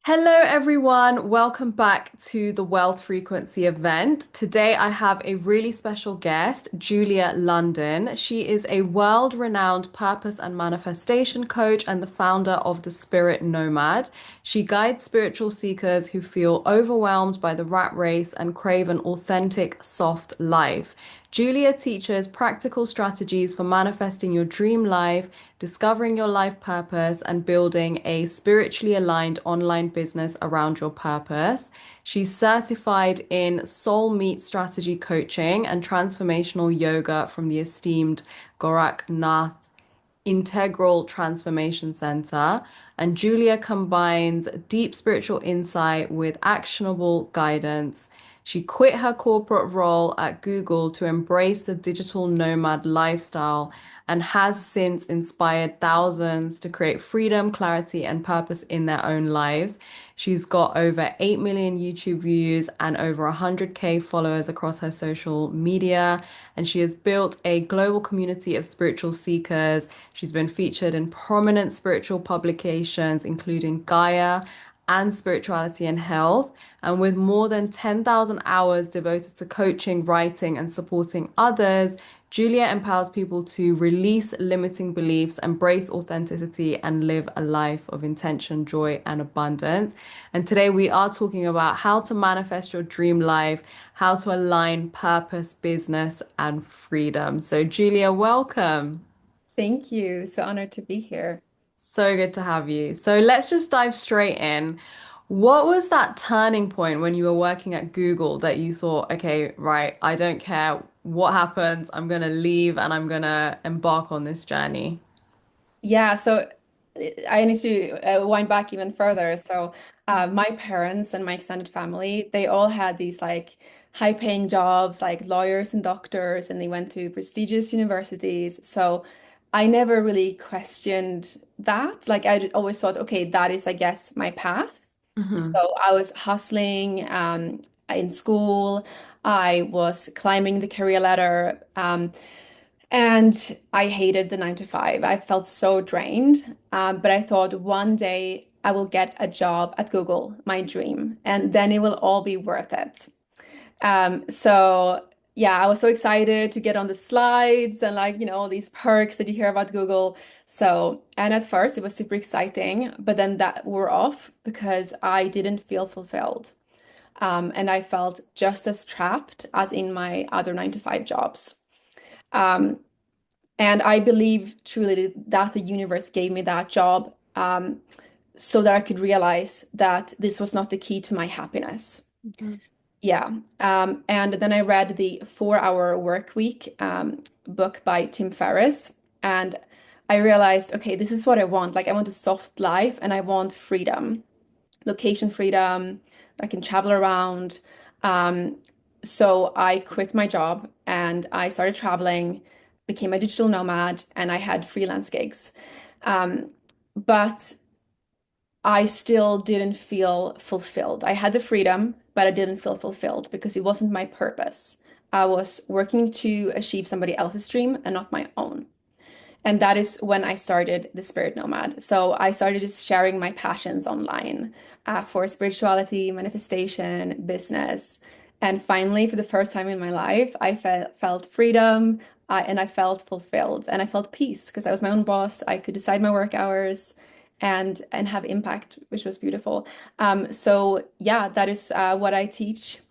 Hello, everyone. Welcome back to the Wealth Frequency event. Today, I have a really special guest, Julia Lundin. She is a world-renowned purpose and manifestation coach and the founder of the Spirit Nomad. She guides spiritual seekers who feel overwhelmed by the rat race and crave an authentic, soft life. Julia teaches practical strategies for manifesting your dream life, discovering your life purpose, and building a spiritually aligned online business around your purpose. She's certified in soul meet strategy coaching and transformational yoga from the esteemed Goraknath Integral Transformation Center. And Julia combines deep spiritual insight with actionable guidance. She quit her corporate role at Google to embrace the digital nomad lifestyle and has since inspired thousands to create freedom, clarity, and purpose in their own lives. She's got over 8 million YouTube views and over 100K followers across her social media. And she has built a global community of spiritual seekers. She's been featured in prominent spiritual publications, including Gaia and Spirituality and Health. And with more than 10,000 hours devoted to coaching, writing, and supporting others, Julia empowers people to release limiting beliefs, embrace authenticity, and live a life of intention, joy, and abundance. And today we are talking about how to manifest your dream life, how to align purpose, business, and freedom. So, Julia, welcome. Thank you. So honored to be here. So good to have you. So let's just dive straight in. What was that turning point when you were working at Google that you thought, okay, right, I don't care what happens, I'm gonna leave and I'm gonna embark on this journey? Yeah, so I need to wind back even further. So my parents and my extended family, they all had these like high-paying jobs, like lawyers and doctors, and they went to prestigious universities. So I never really questioned that. Like always thought, okay, that is, I guess, my path. Hmm. So I was hustling in school. I was climbing the career ladder. And I hated the 9 to 5. I felt so drained. But I thought one day I will get a job at Google, my dream, and then it will all be worth it. So yeah, I was so excited to get on the slides and like, all these perks that you hear about Google. So, and at first it was super exciting, but then that wore off because I didn't feel fulfilled. And I felt just as trapped as in my other 9 to 5 jobs. Um, and I believe truly that the universe gave me that job so that I could realize that this was not the key to my happiness. Hmm. Yeah. And then I read the 4 Hour Work Week book by Tim Ferriss. And I realized, okay, this is what I want. Like, I want a soft life and I want freedom, location freedom. I can travel around. Um, so I quit my job and I started traveling, became a digital nomad, and I had freelance gigs. Um, but I still didn't feel fulfilled. I had the freedom, but I didn't feel fulfilled because it wasn't my purpose. I was working to achieve somebody else's dream and not my own. And that is when I started the Spirit Nomad. So I started just sharing my passions online for spirituality, manifestation, business. And finally, for the first time in my life, I felt freedom and I felt fulfilled and I felt peace because I was my own boss. I could decide my work hours and have impact, which was beautiful. So yeah, that is what I teach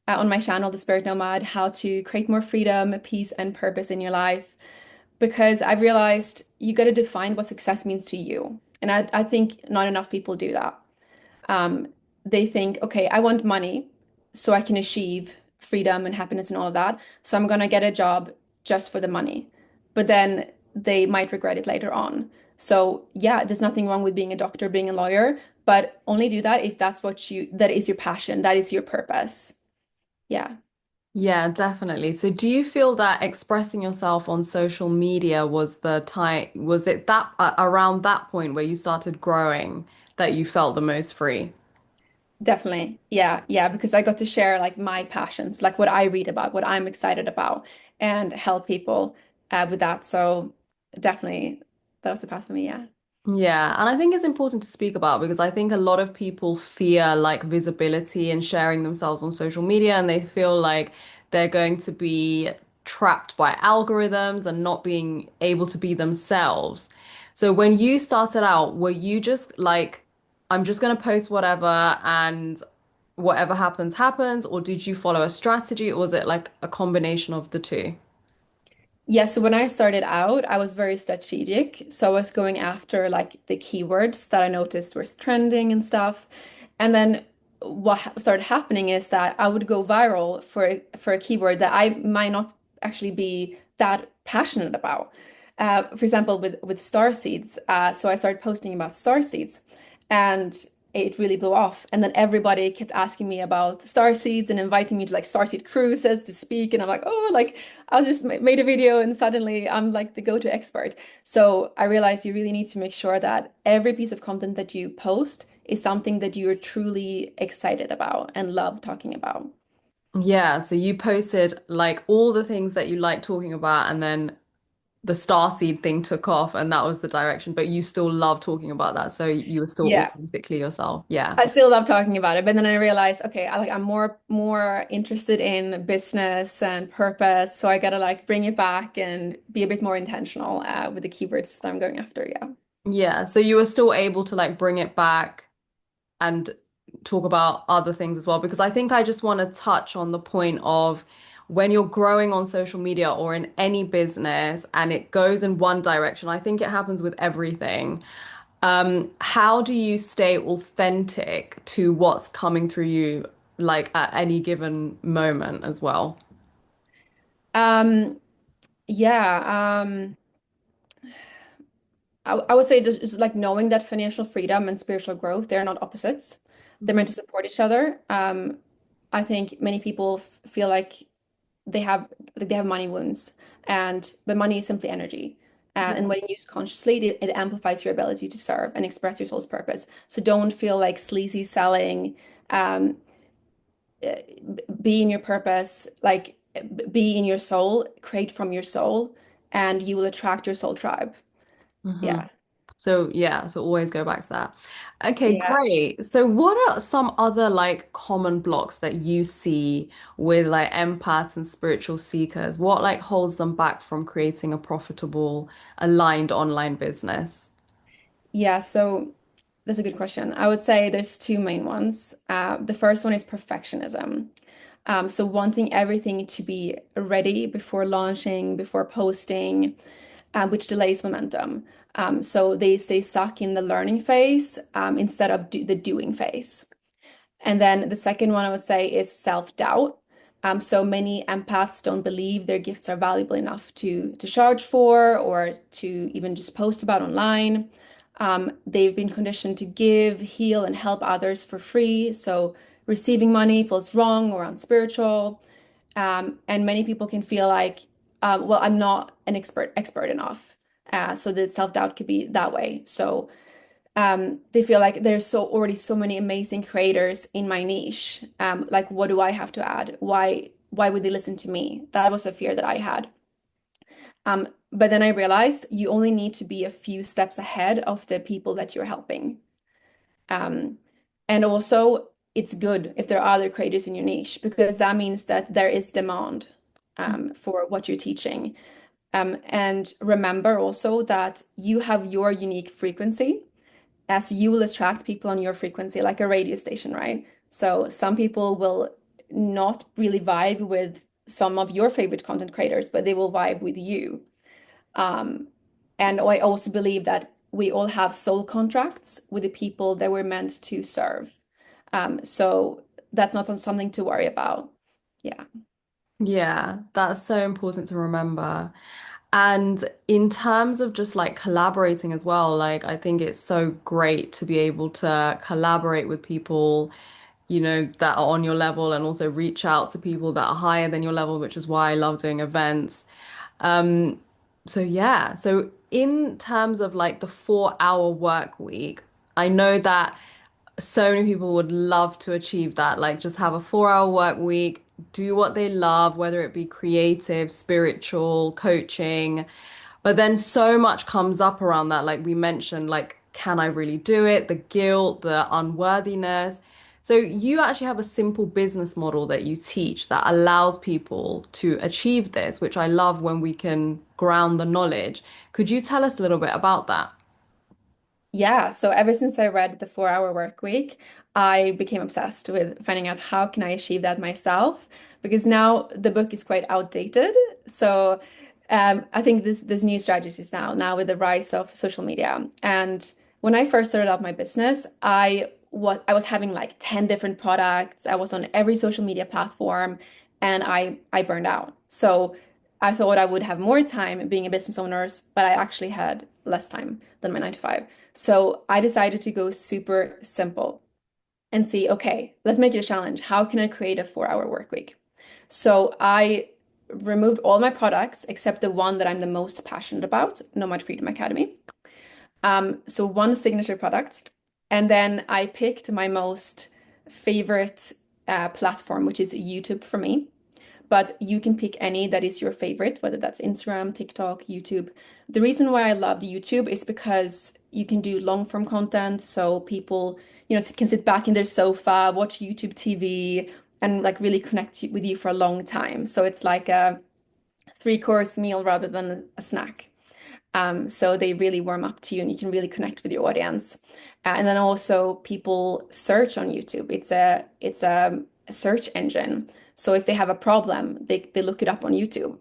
on my channel, The Spirit Nomad, how to create more freedom, peace, and purpose in your life because I've realized you got to define what success means to you. And I think not enough people do that. Um, they think, okay, I want money so I can achieve freedom and happiness and all of that. So I'm gonna get a job just for the money. But then they might regret it later on. So yeah, there's nothing wrong with being a doctor, being a lawyer, but only do that if that is your passion, that is your purpose. Yeah. Yeah, definitely. So do you feel that expressing yourself on social media was the time, was it that around that point where you started growing that you felt the most free? Definitely. Yeah. Yeah. Because I got to share like my passions, like what I read about, what I'm excited about, and help people with that. So definitely that was the path for me. Yeah. Yeah, and I think it's important to speak about because I think a lot of people fear like visibility and sharing themselves on social media, and they feel like they're going to be trapped by algorithms and not being able to be themselves. So when you started out, were you just like, I'm just going to post whatever and whatever happens, happens, or did you follow a strategy, or was it like a combination of the two? Yeah, so when I started out, I was very strategic. So I was going after like the keywords that I noticed was trending and stuff. And then started happening is that I would go viral for a keyword that I might not actually be that passionate about. For example, with star seeds. So I started posting about star seeds, and it really blew off. And then everybody kept asking me about star seeds and inviting me to like starseed cruises to speak. And I'm like, oh, like I just made a video and suddenly I'm like the go-to expert. So I realized you really need to make sure that every piece of content that you post is something that you're truly excited about and love talking about. Yeah, so you posted like all the things that you like talking about, and then the starseed thing took off, and that was the direction. But you still love talking about that, so you were still Yeah. authentically yourself. Yeah. I still love talking about it, but then I realized, okay, I'm more interested in business and purpose, so I gotta like bring it back and be a bit more intentional with the keywords that I'm going after. Yeah. Yeah. So you were still able to like bring it back and talk about other things as well, because I think I just want to touch on the point of when you're growing on social media or in any business and it goes in one direction. I think it happens with everything. How do you stay authentic to what's coming through you, like at any given moment as well? Um, yeah. I would say just like knowing that financial freedom and spiritual growth, they're not opposites. They're meant to support each other. I think many people feel like they have money wounds, and but money is simply energy. And Yeah. when used consciously, it amplifies your ability to serve and express your soul's purpose. So don't feel like sleazy selling. Um, be in your purpose, like be in your soul, create from your soul, and you will attract your soul tribe. hmm Yeah. So yeah, so always go back to that. Okay, Yeah. great. So what are some other like common blocks that you see with like empaths and spiritual seekers? What like holds them back from creating a profitable, aligned online business? Yeah, so that's a good question. I would say there's two main ones. The first one is perfectionism. So wanting everything to be ready before launching, before posting, which delays momentum. So they stay stuck in the learning phase instead of the doing phase. And then the second one I would say is self-doubt. So many empaths don't believe their gifts are valuable enough to charge for or to even just post about online. They've been conditioned to give, heal, and help others for free. So receiving money feels wrong or unspiritual. And many people can feel like, well, I'm not an expert enough. So the self-doubt could be that way. So they feel like there's already so many amazing creators in my niche. Like, what do I have to add? Why would they listen to me? That was a fear that I had. But then I realized you only need to be a few steps ahead of the people that you're helping. Um, and also, it's good if there are other creators in your niche because that means that there is demand for what you're teaching. And remember also that you have your unique frequency as you will attract people on your frequency, like a radio station, right? So some people will not really vibe with some of your favorite content creators, but they will vibe with you. Um, and I also believe that we all have soul contracts with the people that we're meant to serve. So that's not something to worry about. Yeah. Yeah, that's so important to remember. And in terms of just like collaborating as well, like I think it's so great to be able to collaborate with people, that are on your level and also reach out to people that are higher than your level, which is why I love doing events. Um, so yeah, so in terms of like the 4-hour work week, I know that so many people would love to achieve that, like just have a 4-hour work week, do what they love, whether it be creative, spiritual, coaching. But then so much comes up around that, like we mentioned, like can I really do it? The guilt, the unworthiness. So you actually have a simple business model that you teach that allows people to achieve this, which I love when we can ground the knowledge. Could you tell us a little bit about that? Yeah, so ever since I read The 4 Hour Work Week, I became obsessed with finding out how can I achieve that myself because now the book is quite outdated. So I think this new strategies now with the rise of social media. And when I first started out my business, I was having like 10 different products. I was on every social media platform and I burned out. So I thought I would have more time being a business owner, but I actually had less time than my 9 to 5. So I decided to go super simple and see, okay, let's make it a challenge. How can I create a 4 hour work week? So I removed all my products except the one that I'm the most passionate about, Nomad Freedom Academy. So one signature product. And then I picked my most favorite platform, which is YouTube for me, but you can pick any that is your favorite, whether that's Instagram, TikTok, YouTube. The reason why I loved YouTube is because you can do long form content, so people, can sit back in their sofa, watch YouTube TV, and like really connect with you for a long time. So it's like a 3 course meal rather than a snack. So they really warm up to you and you can really connect with your audience. And then also people search on YouTube. It's a search engine. So if they have a problem, they look it up on YouTube.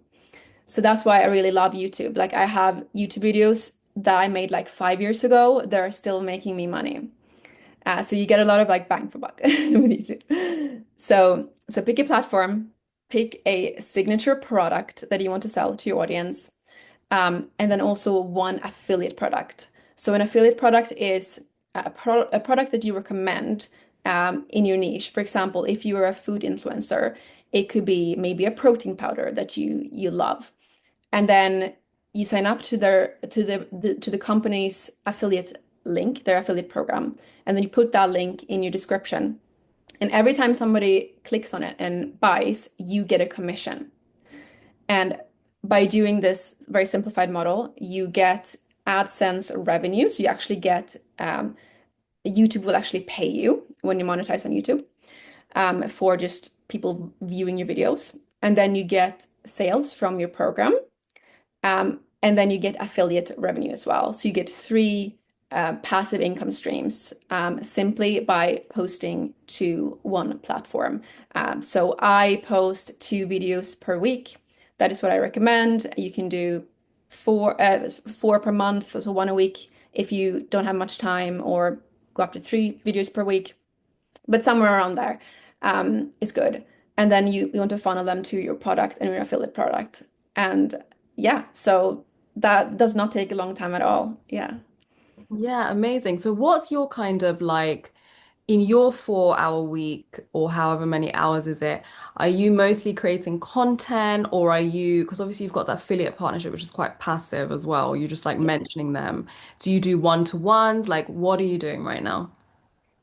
So that's why I really love YouTube. Like I have YouTube videos that I made like 5 years ago. They're still making me money. So you get a lot of like bang for buck with YouTube. So pick a platform, pick a signature product that you want to sell to your audience, and then also one affiliate product. So an affiliate product is a product that you recommend in your niche. For example, if you are a food influencer, it could be maybe a protein powder that you love, and then you sign up to the company's affiliate link, their affiliate program, and then you put that link in your description. And every time somebody clicks on it and buys, you get a commission. And by doing this very simplified model, you get AdSense revenue. So you actually get YouTube will actually pay you when you monetize on YouTube for just people viewing your videos. And then you get sales from your program. And then you get affiliate revenue as well. So you get three passive income streams simply by posting to one platform. So I post 2 videos per week. That is what I recommend. You can do four per month, so one a week if you don't have much time, or go up to 3 videos per week. But somewhere around there is good. And then you want to funnel them to your product and your affiliate product. And yeah, so that does not take a long time at all. Yeah. Yeah, amazing. So what's your kind of like in your 4 hour week or however many hours is it? Are you mostly creating content or are you, because obviously you've got that affiliate partnership, which is quite passive as well. You're just like mentioning them. Do you do one-to-ones? Like what are you doing right now?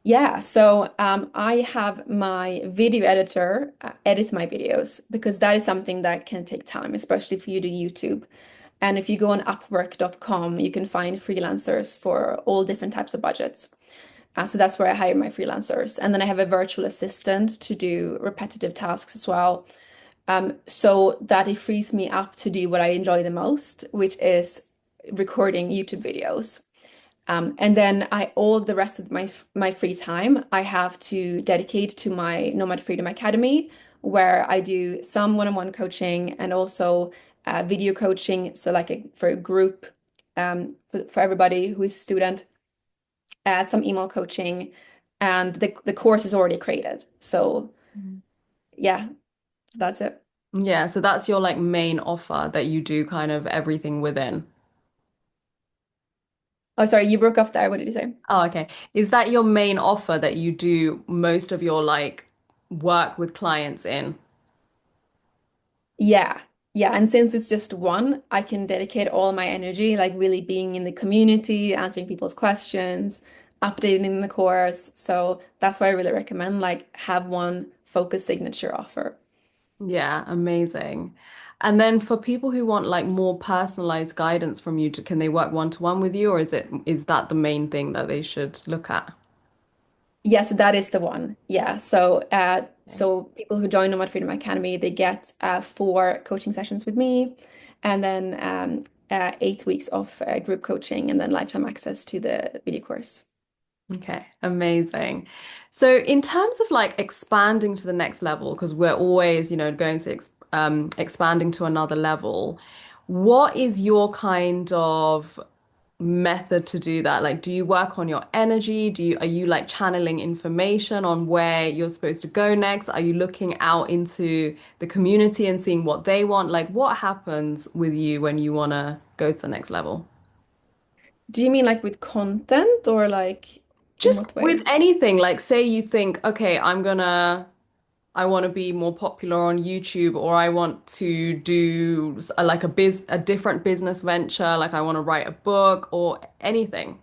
Yeah, so I have my video editor edit my videos because that is something that can take time, especially if you do YouTube. And if you go on upwork.com, you can find freelancers for all different types of budgets. So that's where I hire my freelancers. And then I have a virtual assistant to do repetitive tasks as well. So that it frees me up to do what I enjoy the most, which is recording YouTube videos. And then all the rest of my free time I have to dedicate to my Nomad Freedom Academy, where I do some one-on-one coaching and also video coaching. So like for a group, for everybody who is a student, some email coaching, and the course is already created. So Mhm. yeah, that's it. Yeah, so that's your like main offer that you do kind of everything within. Oh, sorry, you broke off there. What did you say? Oh, okay. Is that your main offer that you do most of your like work with clients in? Yeah. Yeah. And since it's just one, I can dedicate all my energy, like really being in the community, answering people's questions, updating the course. So that's why I really recommend like have one focus signature offer. Yeah, amazing. And then for people who want like more personalized guidance from you, can they work one-to-one with you, or is that the main thing that they should look at? Yes, that is the one. Yeah. So, Okay. so people who join Nomad Freedom Academy, they get 4 coaching sessions with me, and then 8 weeks of group coaching, and then lifetime access to the video course. Okay, amazing. So in terms of like expanding to the next level, because we're always, going to expanding to another level, what is your kind of method to do that? Like, do you work on your energy? Are you like channeling information on where you're supposed to go next? Are you looking out into the community and seeing what they want? Like, what happens with you when you want to go to the next level? Do you mean like with content or like in Just what with way? anything, like say you think, okay, I want to be more popular on YouTube, or I want to do like a different business venture, like I want to write a book or anything.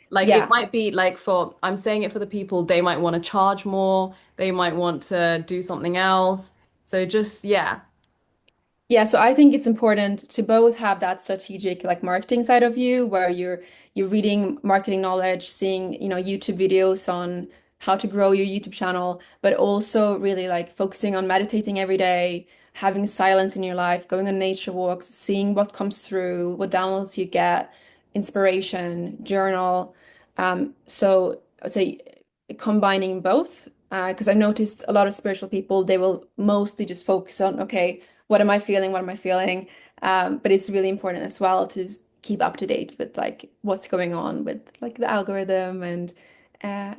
Like it Yeah. might be like I'm saying it for the people, they might want to charge more, they might want to do something else. So just, yeah. Yeah, so I think it's important to both have that strategic like marketing side of you where you're reading marketing knowledge, seeing, YouTube videos on how to grow your YouTube channel, but also really like focusing on meditating every day, having silence in your life, going on nature walks, seeing what comes through, what downloads you get, inspiration, journal. So I'd say combining both, because I've noticed a lot of spiritual people, they will mostly just focus on, okay, what am I feeling? What am I feeling? But it's really important as well to keep up to date with like what's going on with like the algorithm and uh,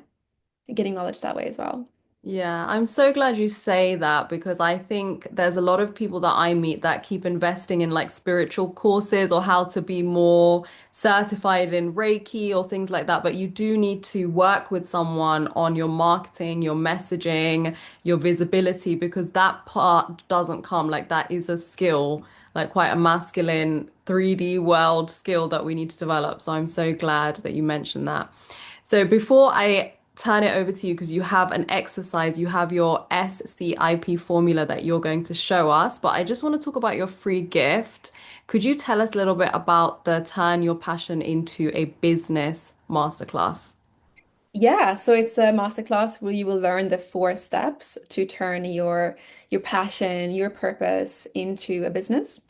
getting knowledge that way as well. Yeah, I'm so glad you say that because I think there's a lot of people that I meet that keep investing in like spiritual courses or how to be more certified in Reiki or things like that. But you do need to work with someone on your marketing, your messaging, your visibility, because that part doesn't come. Like that is a skill, like quite a masculine 3D world skill that we need to develop. So I'm so glad that you mentioned that. So before I turn it over to you, because you have an exercise, you have your SCIP formula that you're going to show us, but I just want to talk about your free gift. Could you tell us a little bit about the Turn Your Passion into a Business Masterclass? Yeah, so it's a masterclass where you will learn the 4 steps to turn your passion, your purpose into a business.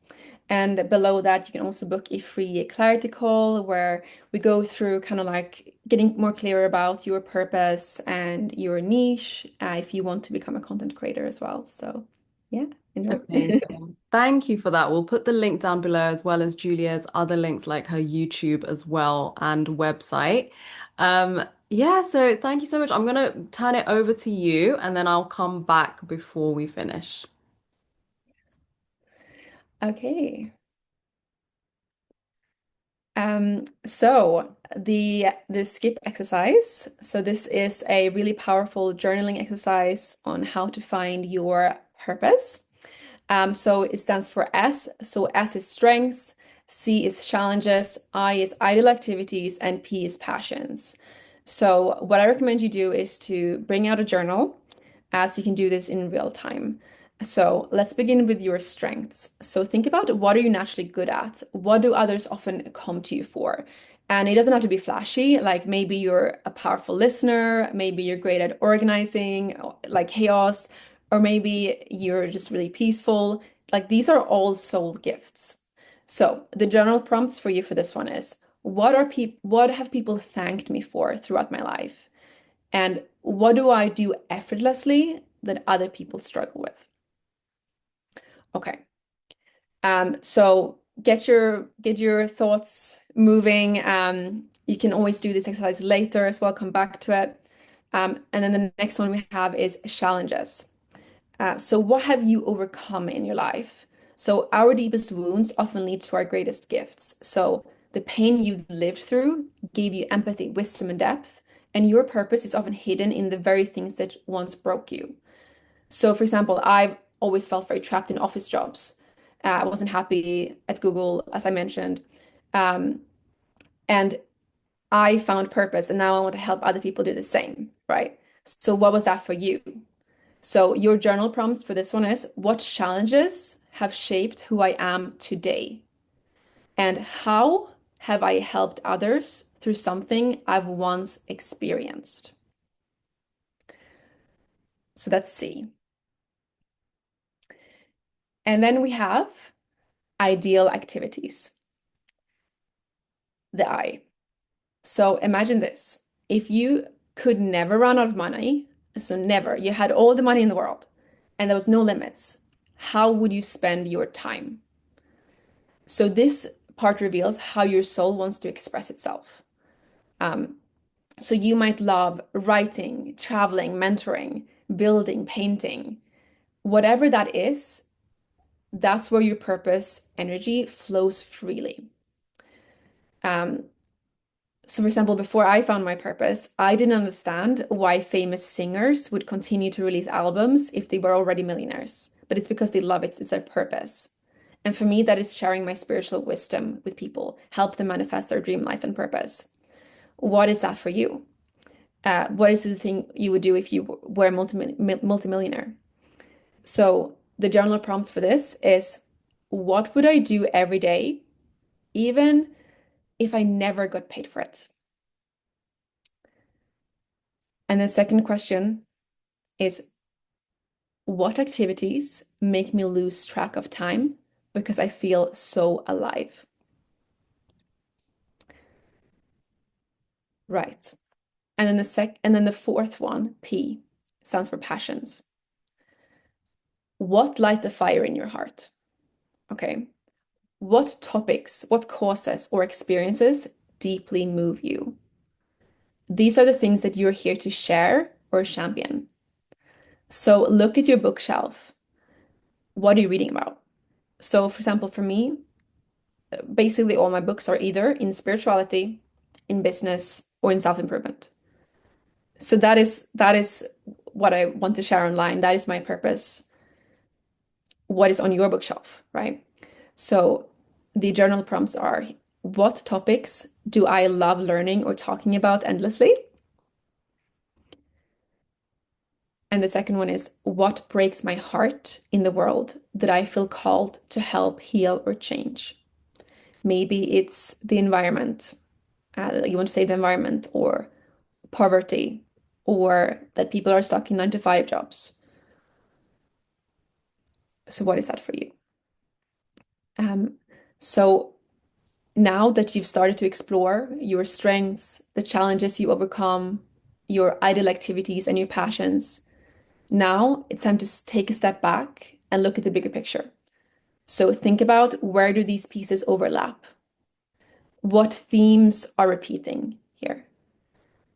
And below that, you can also book a free clarity call where we go through kind of like getting more clear about your purpose and your niche, if you want to become a content creator as well. So, yeah, enjoy. Amazing. Thank you for that. We'll put the link down below as well as Julia's other links like her YouTube as well and website. Yeah, so thank you so much. I'm gonna turn it over to you and then I'll come back before we finish. Okay. So the skip exercise. So this is a really powerful journaling exercise on how to find your purpose. So it stands for S. So S is strengths, C is challenges, I is ideal activities, and P is passions. So what I recommend you do is to bring out a journal, as you can do this in real time. So let's begin with your strengths. So think about what are you naturally good at? What do others often come to you for? And it doesn't have to be flashy, like maybe you're a powerful listener, maybe you're great at organizing, like chaos, or maybe you're just really peaceful. Like these are all soul gifts. So the general prompts for you for this one is what have people thanked me for throughout my life? And what do I do effortlessly that other people struggle with? Okay. So get your thoughts moving. You can always do this exercise later as well, come back to it. And then the next one we have is challenges. So what have you overcome in your life? So our deepest wounds often lead to our greatest gifts. So the pain you've lived through gave you empathy, wisdom, and depth, and your purpose is often hidden in the very things that once broke you. So, for example, I've always felt very trapped in office jobs. I wasn't happy at Google, as I mentioned. Um, and I found purpose, and now I want to help other people do the same, right? So, what was that for you? So, your journal prompts for this one is what challenges have shaped who I am today? And how have I helped others through something I've once experienced? So that's C. And then we have ideal activities, the I. So imagine this. If you could never run out of money, so never, you had all the money in the world and there was no limits, how would you spend your time? So this part reveals how your soul wants to express itself. Um, so you might love writing, traveling, mentoring, building, painting, whatever that is, that's where your purpose energy flows freely. Um, So, for example, before I found my purpose, I didn't understand why famous singers would continue to release albums if they were already millionaires. But it's because they love it, it's their purpose. And for me, that is sharing my spiritual wisdom with people, help them manifest their dream life and purpose. What is that for you? What is the thing you would do if you were a multimillionaire? So, the journal prompts for this is what would I do every day, even if I never got paid for it? And the second question is what activities make me lose track of time because I feel so alive? Right. And then the fourth one, P, stands for passions. What lights a fire in your heart? Okay. What topics, what causes or experiences deeply move you? These are the things that you're here to share or champion. So look at your bookshelf. What are you reading about? So, for example, for me, basically all my books are either in spirituality, in business, or in self-improvement. So that is what I want to share online. That is my purpose. What is on your bookshelf, right? So the journal prompts are what topics do I love learning or talking about endlessly? And the second one is what breaks my heart in the world that I feel called to help heal or change? Maybe it's the environment. You want to save the environment or poverty or that people are stuck in 9 to 5 jobs. So what is that for you? Um, so now that you've started to explore your strengths, the challenges you overcome, your ideal activities and your passions, now it's time to take a step back and look at the bigger picture. So think about where do these pieces overlap? What themes are repeating here?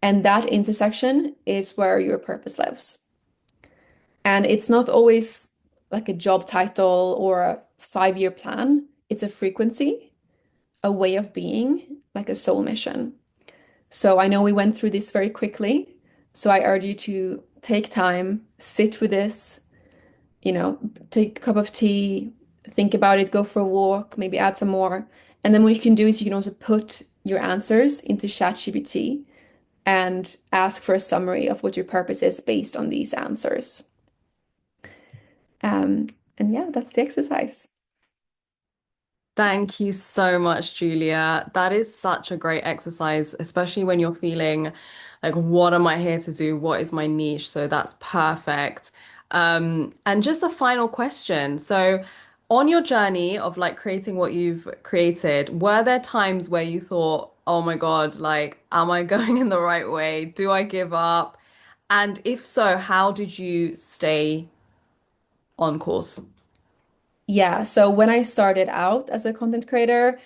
And that intersection is where your purpose lives. And it's not always like a job title or a 5 year plan. It's a frequency, a way of being, like a soul mission. So I know we went through this very quickly. So I urge you to take time, sit with this, take a cup of tea, think about it, go for a walk, maybe add some more. And then what you can do is you can also put your answers into ChatGPT and ask for a summary of what your purpose is based on these answers. Um, and yeah, that's the exercise. Thank you so much, Julia. That is such a great exercise, especially when you're feeling like, what am I here to do? What is my niche? So that's perfect. And just a final question. So, on your journey of like creating what you've created, were there times where you thought, oh my God, like, am I going in the right way? Do I give up? And if so, how did you stay on course? Yeah, so when I started out as a content creator,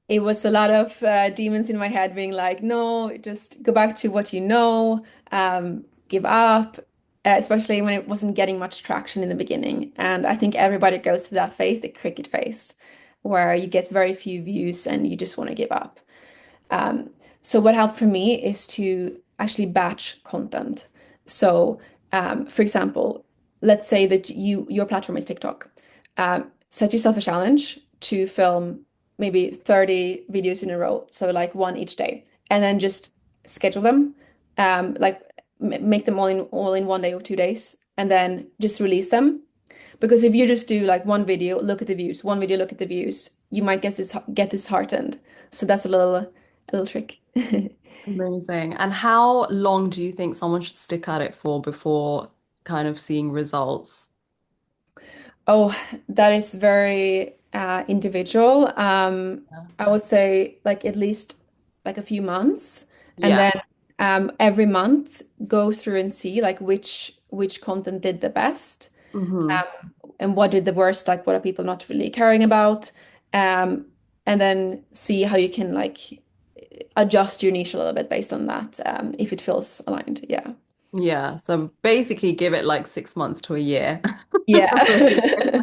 it was a lot of demons in my head being like, no, just go back to what you know, give up, especially when it wasn't getting much traction in the beginning. And I think everybody goes to that phase, the cricket phase, where you get very few views and you just want to give up. Um, so what helped for me is to actually batch content. So, for example, let's say that your platform is TikTok. Set yourself a challenge to film maybe 30 videos in a row, so like one each day, and then just schedule them, like make them all in 1 day or 2 days, and then just release them. Because if you just do like one video, look at the views, one video, look at the views, you might get disheartened. So that's a little trick. Amazing. And how long do you think someone should stick at it for before kind of seeing results? Oh, that is very individual. I would say like at least like a few months, and Yeah. then every month go through and see like which content did the best, Hmm. and what did the worst, like what are people not really caring about, and then see how you can like adjust your niche a little bit based on that, if it feels aligned. Yeah. Yeah. So basically give it like 6 months to a year. Yeah.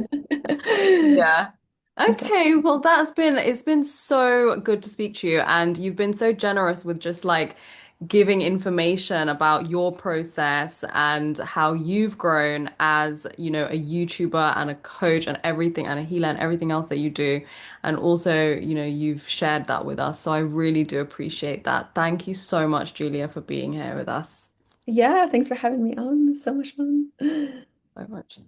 Yeah. Exactly. Okay, well it's been so good to speak to you, and you've been so generous with just like giving information about your process and how you've grown as, a YouTuber and a coach and everything and a healer and everything else that you do. And also, you've shared that with us. So I really do appreciate that. Thank you so much, Julia, for being here with us Yeah, thanks for having me on. So much fun. so much.